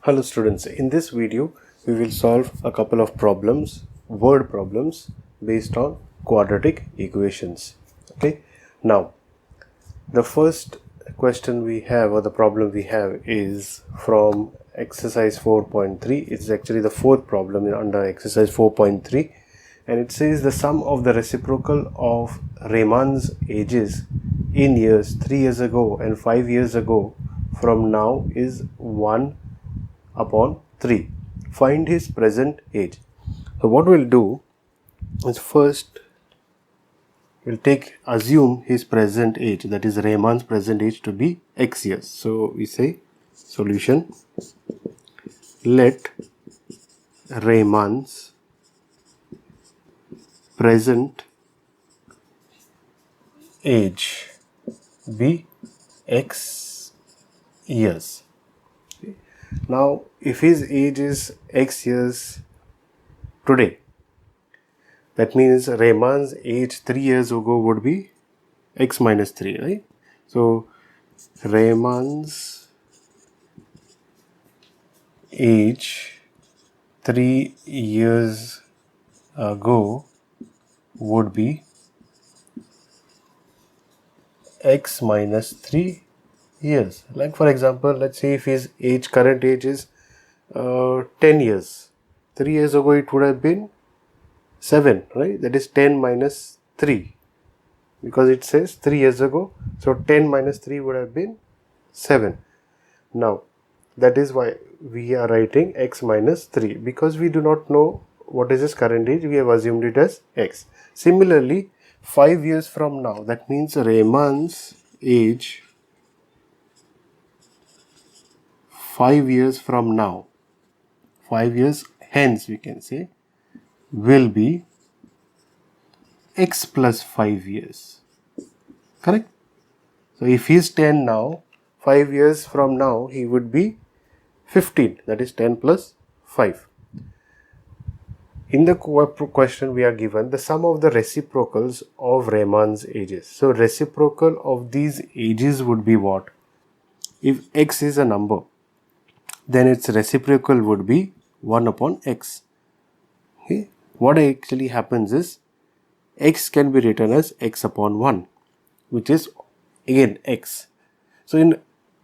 Hello students, in this video we will solve a couple of problems, word problems based on quadratic equations. Okay, now the first question we have, or the problem we have, is from exercise 4.3. It's actually the fourth problem under exercise 4.3, and it says the sum of the reciprocal of Rehman's ages in years 3 years ago and 5 years ago from now is 1 upon 3. Find his present age. So what we'll do is first we'll assume his present age, that is Rehman's present age, to be x years. So we say solution, let Rehman's present age be x years. Now if his age is x years today, that means Rehman's age 3 years ago would be x minus 3, right? So Rehman's age 3 years ago would be x minus 3 years. Like for example, let's say if his current age is 10 years, 3 years ago it would have been 7, right? That is 10 minus 3, because it says 3 years ago, so 10 minus 3 would have been 7. Now that is why we are writing x minus 3, because we do not know what is his current age, we have assumed it as x. Similarly, 5 years from now, that means Rehman's age 5 years from now, 5 years hence we can say, will be x plus 5 years, correct? So if he is 10 now, 5 years from now he would be 15, that is 10 plus 5. In the question we are given the sum of the reciprocals of Rehman's ages. So reciprocal of these ages would be what? If x is a number, then its reciprocal would be 1 upon x. Okay. What actually happens is x can be written as x upon 1, which is again x. So in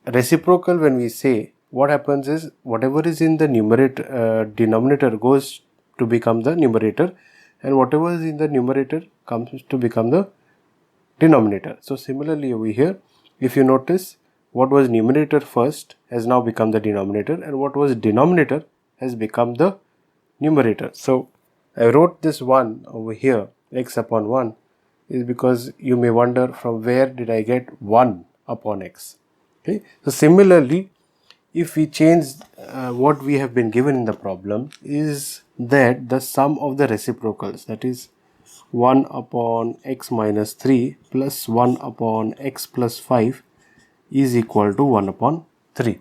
reciprocal, when we say, what happens is whatever is in the denominator goes to become the numerator, and whatever is in the numerator comes to become the denominator. So similarly over here, if you notice, what was numerator first has now become the denominator, and what was denominator has become the numerator. So I wrote this 1 over here, x upon 1, is because you may wonder from where did I get 1 upon x. Okay. So similarly, if we change what we have been given in the problem, is that the sum of the reciprocals, that is 1 upon x minus 3 plus 1 upon x plus 5 is equal to 1 upon 3.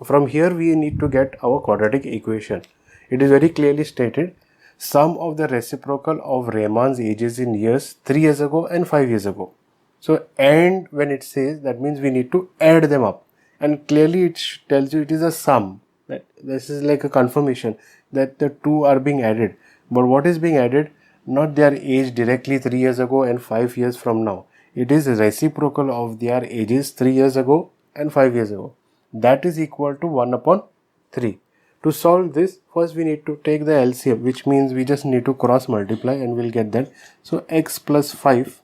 From here we need to get our quadratic equation. It is very clearly stated, sum of the reciprocal of Rehman's ages in years 3 years ago and 5 years ago. So and when it says, that means we need to add them up, and clearly it tells you it is a sum. That this is like a confirmation that the two are being added. But what is being added? Not their age directly 3 years ago and 5 years from now. It is reciprocal of their ages 3 years ago and 5 years ago. That is equal to 1 upon 3. To solve this, first we need to take the LCM, which means we just need to cross multiply and we'll get that. So x plus 5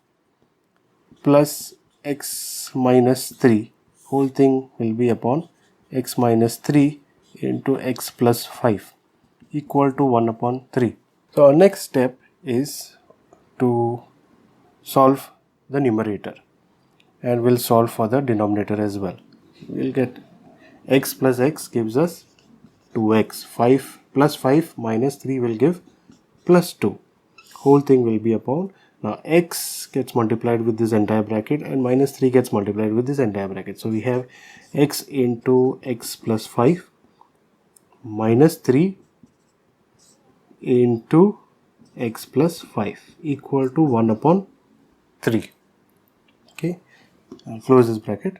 plus x minus 3, whole thing will be upon x minus 3 into x plus 5 equal to 1 upon 3. So our next step is to solve the numerator, and we'll solve for the denominator as well. We'll get x plus x gives us 2x, 5 plus 5 minus 3 will give plus 2, whole thing will be upon, now x gets multiplied with this entire bracket and minus 3 gets multiplied with this entire bracket. So we have x into x plus 5 minus 3 into x plus 5 equal to 1 upon 3. Okay, I'll close this bracket.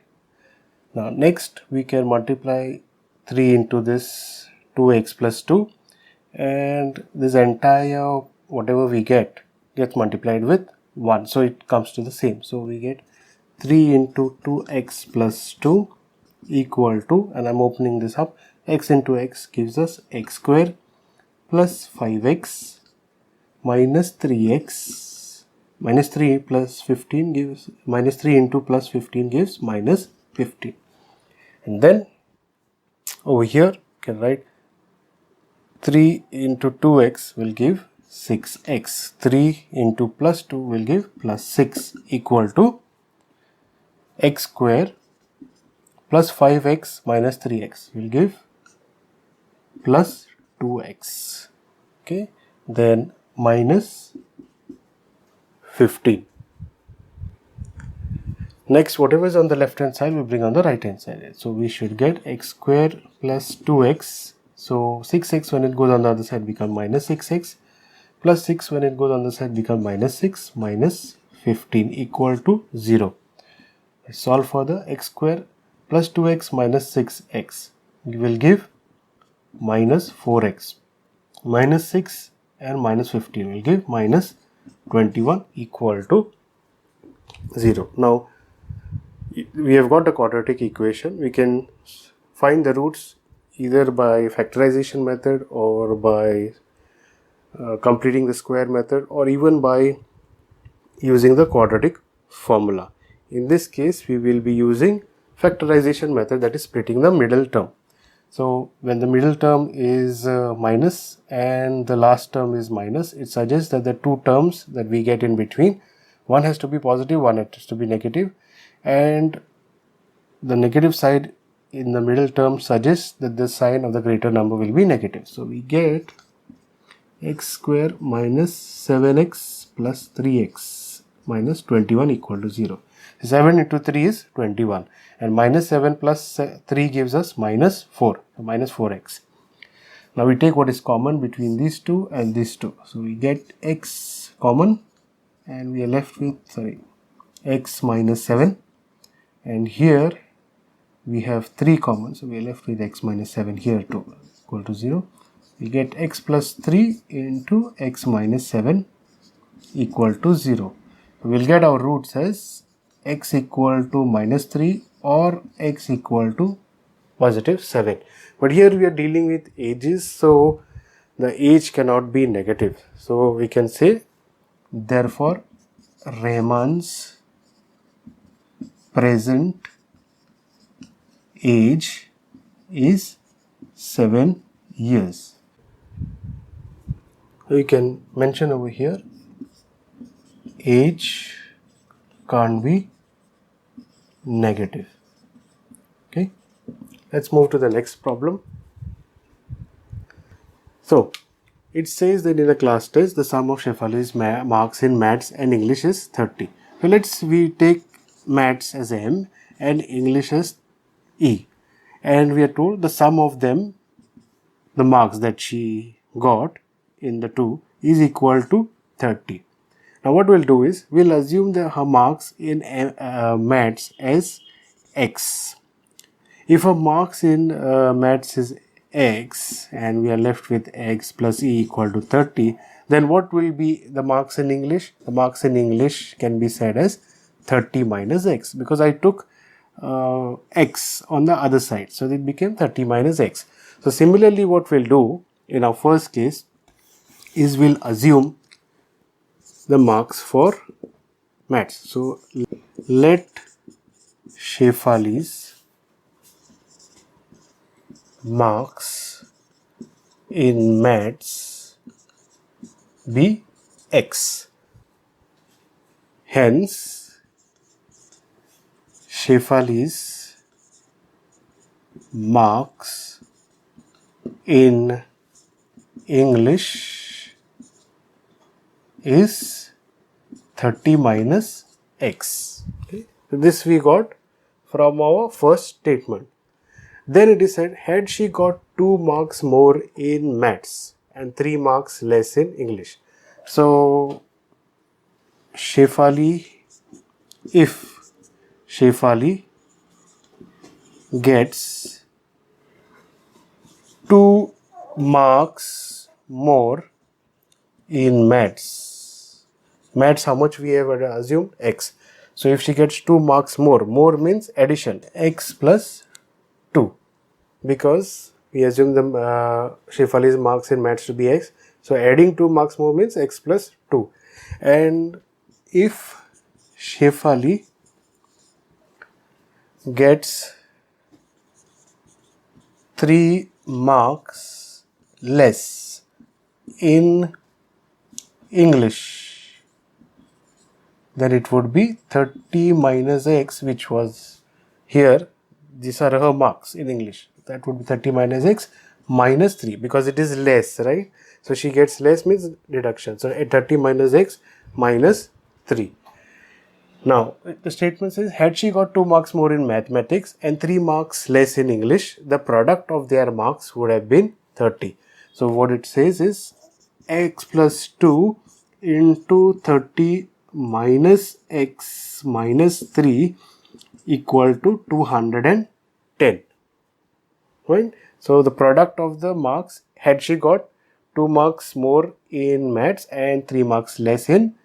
Now next we can multiply 3 into this 2x plus 2, and this entire whatever we get gets multiplied with 1, so it comes to the same. So we get 3 into 2x plus 2 equal to, and I'm opening this up, x into x gives us x square plus 5x minus 3x, minus 3 plus 15 gives, minus 3 into plus 15 gives minus 15. And then over here you can write 3 into 2x will give 6x, 3 into plus 2 will give plus 6 equal to x square plus 5x minus 3x will give plus 2x, okay, then minus 15. Next, whatever is on the left hand side we bring on the right hand side. So we should get x square plus 2x. So 6x when it goes on the other side become minus 6x, plus 6 when it goes on the side become minus 6 minus 15 equal to 0. Solve for the x square plus 2x minus 6x. We will give minus 4x. Minus 6 and minus 15 will give minus 21 equal to 0. Now we have got a quadratic equation. We can find the roots either by factorization method or by completing the square method, or even by using the quadratic formula. In this case we will be using factorization method, that is splitting the middle term. So when the middle term is minus and the last term is minus, it suggests that the two terms that we get in between, one has to be positive, one has to be negative, and the negative side in the middle term suggests that the sign of the greater number will be negative. So we get x square minus 7x plus 3x minus 21 equal to 0. 7 into 3 is 21, and minus 7 plus 3 gives us minus 4, so minus 4x. Now we take what is common between these two and these two. So we get x common and we are left with, x minus 7, and here we have 3 common, so we are left with x minus 7 here too, equal to 0. We get x plus 3 into x minus 7 equal to 0. We will get our roots as x equal to minus 3 or x equal to positive 7. But here we are dealing with ages, so the age cannot be negative. So we can say, therefore, Rehman's present age is 7 years. We can mention over here, age can't be negative. Okay, let's move to the next problem. So it says that in a class test the sum of Shefali's marks in maths and English is 30. So we take maths as M and English as E, and we are told the sum of them, the marks that she got in the two, is equal to 30. Now what we'll do is we'll assume her marks in maths as X. If her marks in maths is X and we are left with X plus E equal to 30, then what will be the marks in English? The marks in English can be said as 30 minus X, because I took X on the other side, so it became 30 minus X. So similarly what we'll do in our first case is we'll assume the marks for maths. So let Shefali's marks in maths be X. Hence, Shefali's marks in English is 30 minus X. Okay. So this we got from our first statement. Then it is said, had she got 2 marks more in maths and 3 marks less in English. So if Shefali gets marks more in maths. Maths, how much we have assumed? X. So if she gets 2 marks more means addition, x plus 2, because we assume the Shefali's marks in maths to be x. So adding 2 marks more means x plus 2. And if Shefali gets 3 marks less in English, then it would be 30 minus x, which was here. These are her marks in English. That would be 30 minus x minus 3, because it is less, right? So she gets less means deduction. So 30 minus x minus 3. Now, the statement says, had she got 2 marks more in mathematics and 3 marks less in English, the product of their marks would have been 30. So, what it says is x plus 2 into 30 minus x minus 3 equal to 210. Right? So, the product of the marks, had she got 2 marks more in maths and 3 marks less in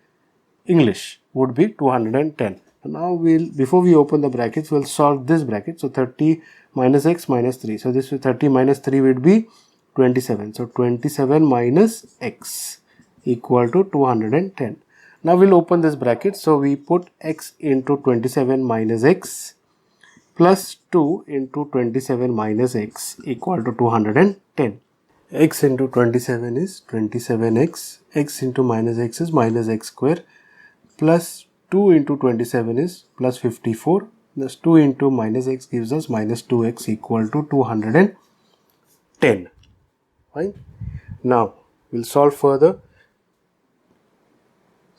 English, would be 210. Now before we open the brackets, we'll solve this bracket. So 30 minus x minus 3. So this 30 minus 3 would be 27. So 27 minus x equal to 210. Now we'll open this bracket. So we put x into 27 minus x plus 2 into 27 minus x equal to 210. X into 27 is 27x. X into minus x is minus x square. Plus 2 into 27 is plus 54. Thus 2 into minus x gives us minus 2x equal to 210. Fine. Now we'll solve further.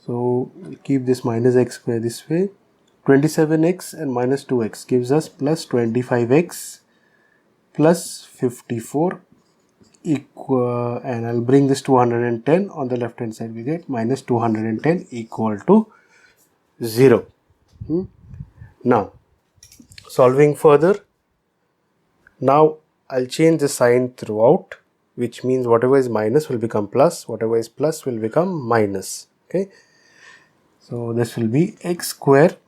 So we'll keep this minus x square this way. 27x and minus 2x gives us plus 25x plus 54 equal, and I'll bring this 210 on the left hand side. We get minus 210 equal to 0. Now solving further. Now I'll change the sign throughout, which means whatever is minus will become plus, whatever is plus will become minus. Okay, so this will be x square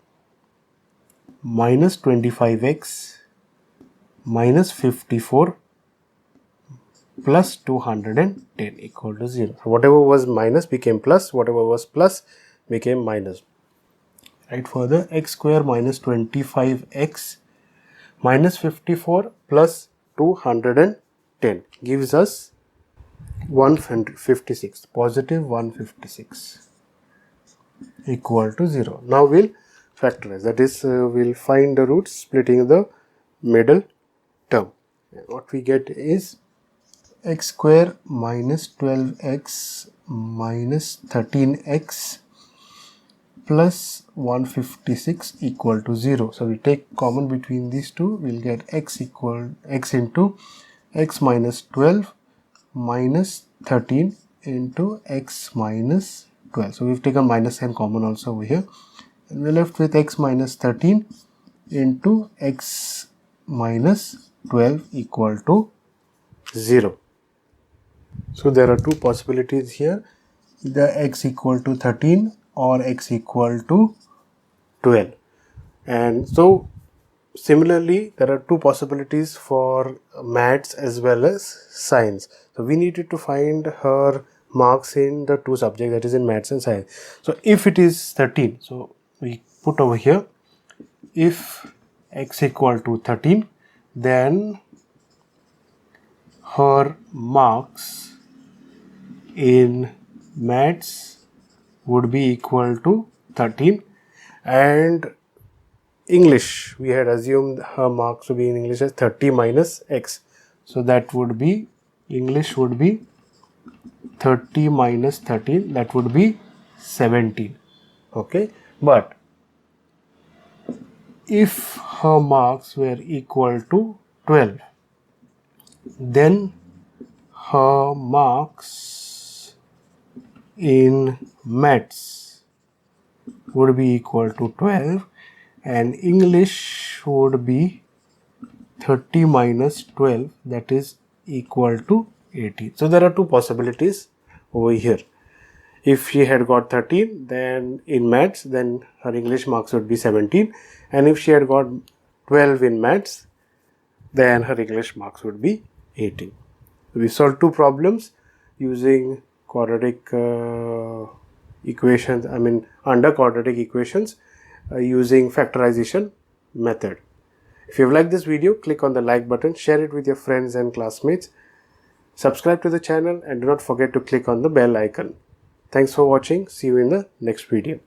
minus 25x minus 54 plus 210 equal to 0. So whatever was minus became plus, whatever was plus became minus. Right, further, x square minus 25x minus 54 plus 210 gives us 156, positive 156 equal to 0. Now we'll factorize, that is we'll find the roots splitting the middle term. What we get is x square minus 12x minus 13x plus 156 equal to 0. So we take common between these two, we'll get x into x minus 12 minus 13 into x minus 12. So we've taken minus sign common also over here, and we're left with x minus 13 into x minus 12 equal to 0. So there are two possibilities here, either x equal to 13 or x equal to 12. And so similarly there are two possibilities for maths as well as science. So we needed to find her marks in the two subjects, that is in maths and science. So if it is 13, so we put over here, if x equal to 13, then her marks in maths would be equal to 13, and English, we had assumed her marks to be in English as 30 minus x. So that would be, English would be 30 minus 13, that would be 17. Okay, but if her marks were equal to 12, then her marks in maths would be equal to 12 and English would be 30 minus 12, that is equal to 18. So there are two possibilities over here. If she had got 13, then in maths, then her English marks would be 17. And if she had got 12 in maths, then her English marks would be 18. We solved two problems using quadratic equations, under quadratic equations using factorization method. If you've liked this video, click on the like button, share it with your friends and classmates, subscribe to the channel, and do not forget to click on the bell icon. Thanks for watching. See you in the next video.